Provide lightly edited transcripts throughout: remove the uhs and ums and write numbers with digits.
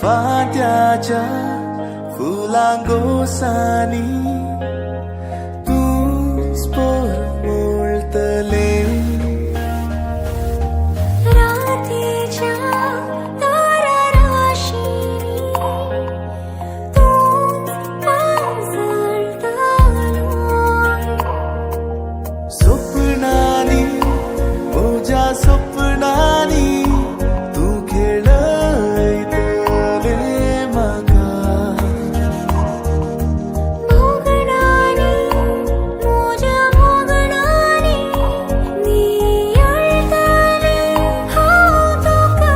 फात्याच्या फुलांगोसानी तूच पोर मोळतले रात्रीच्या ताराराशीनी तूच पाजळतलो स्वप्नानी मोज्या स्वप्नानी तू खेळयतले म्हाका मोगणानी मोज्या मोगणानी नियळतले हांव तुका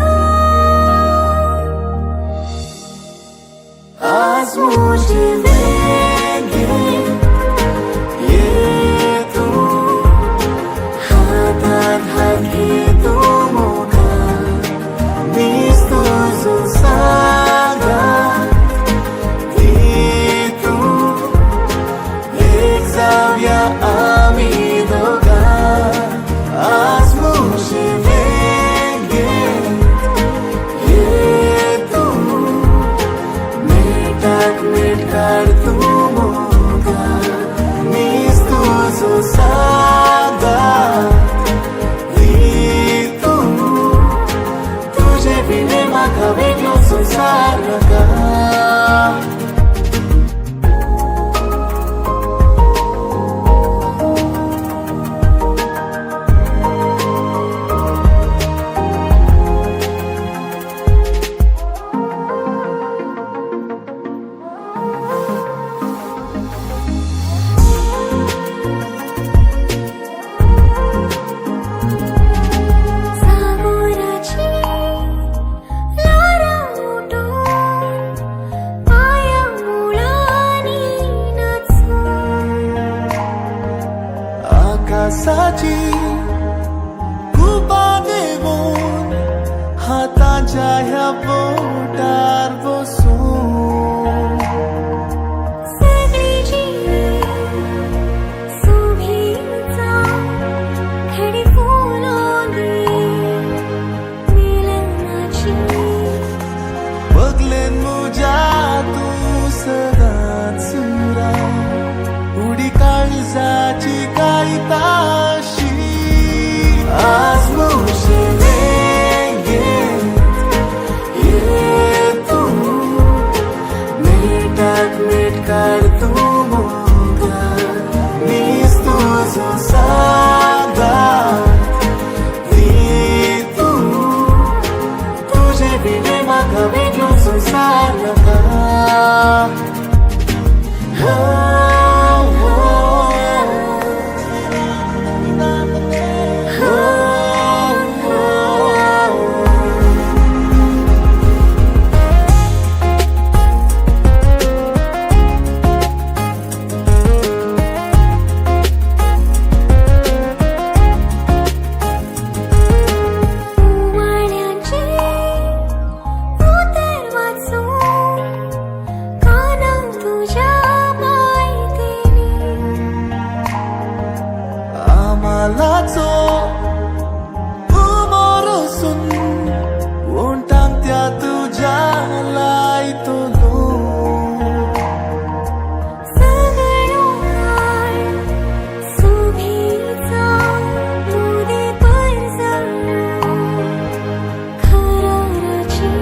आज मुझे वेगे ये तू हातात हात घे तू मोगा मीच तुझो सांगा ती तू एक जाऊया आम्ही दोघा आज मुझे वेगे ये तू मीठात मीठ काढ तू मोगा मीच तुझो सांगा ती तू तुझे बिने म्हाका वेगळो संसार नका सागराची लारा उठून पाया मुळानी नाचून आकाशाची कुपा देवून हाताच्या ह्या बोटार बसून सगळी जीव सोबीचा खडी फुलोनी मिलनाची बगलेन मुजा तू सदांच सुरा उडी काळजाची कायताशी आज मुझे वेगे ये तू मीठात मीठ काढ तू मोगा मीच तुझो सांगा ती तू तुझे बिने म्हाका वेगळो संसार नका उमाळ्यांचे उतर वाचून कानात तुझ्या मायतेनी आम्हालाचो उमोरसून ओंटांक त्या तुझ्या लायतलो सगळो काळ सोबीचा उदे परजळो खराराची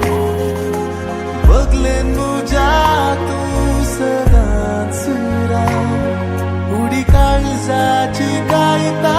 बगलेन मुजा तू सदांच सुरा उडी काळजाची कायता